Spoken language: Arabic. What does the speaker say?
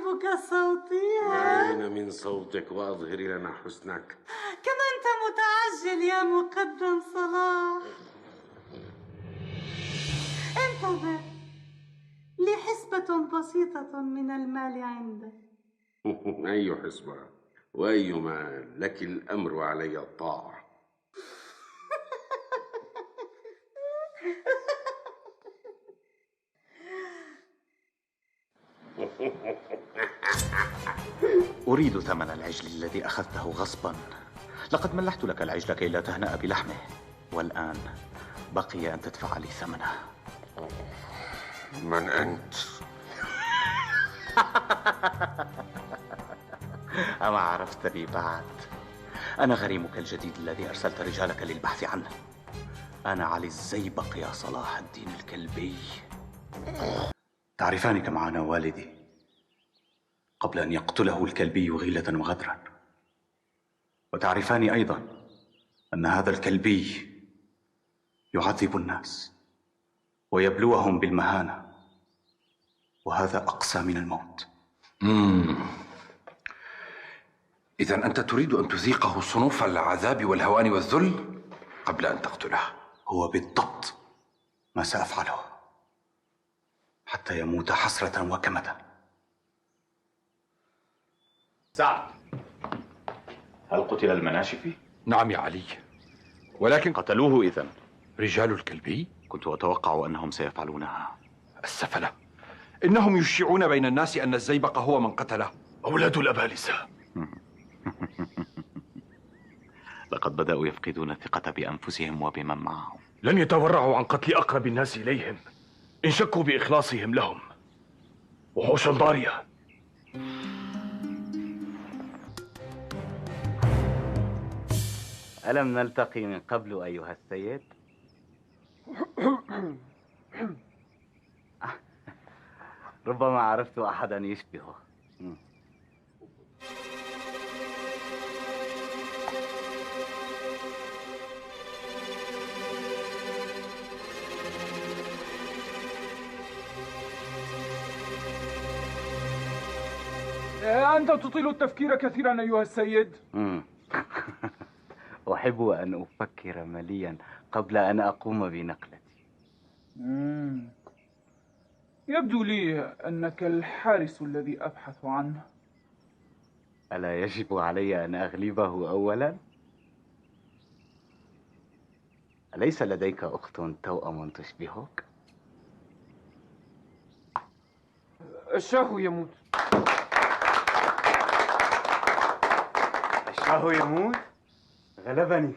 يعجبك صوتي؟ أين من صوتك وأظهري لنا حسنك. كم أنت متعجل يا مقدم صلاح. انتظر، لي حسبة بسيطة من المال عندك. أي حسبة وأي مال؟ لك الأمر وعلي الطاعة. أريد ثمن العجل الذي أخذته غصبا. لقد ملحت لك العجل كي لا تهنأ بلحمه، والآن بقي أن تدفع لي ثمنه. من أنت؟ أما عرفتني بعد؟ أنا غريمك الجديد الذي أرسلت رجالك للبحث عنه. أنا علي الزيبق يا صلاح الدين الكلبي. تعرفان كم عانى والدي قبل أن يقتله الكلبي غيلة وغدرا، وتعرفان أيضا أن هذا الكلبي يعذب الناس ويبلوهم بالمهانة، وهذا أقسى من الموت. إذن أنت تريد أن تذيقه صنوف العذاب والهوان والذل قبل أن تقتله. هو بالضبط ما سأفعله حتى يموت حسرة وكمدا. سعد، هل قتل المناشفي؟ نعم يا علي، ولكن قتلوه إذن رجال الكلبي؟ كنت أتوقع أنهم سيفعلونها. السفلة، إنهم يشيعون بين الناس أن الزيبق هو من قتله. أولاد الأبالسة. لقد بدأوا يفقدون الثقة بأنفسهم وبمن معهم. لن يتورعوا عن قتل أقرب الناس إليهم إن شكوا بإخلاصهم لهم. وحوش ضارية. ألم نلتقي من قبل أيها السيد؟ ربما عرفت أحدا يشبهه. أنت تطيل التفكير كثيرا أيها السيد. أحب أن أفكر مليا قبل أن أقوم بنقلتي. يبدو لي أنك الحارس الذي أبحث عنه. ألا يجب علي أن أغلبه أولا؟ أليس لديك أخت توأم تشبهك؟ الشاه يموت. الشاه يموت؟ غلبني.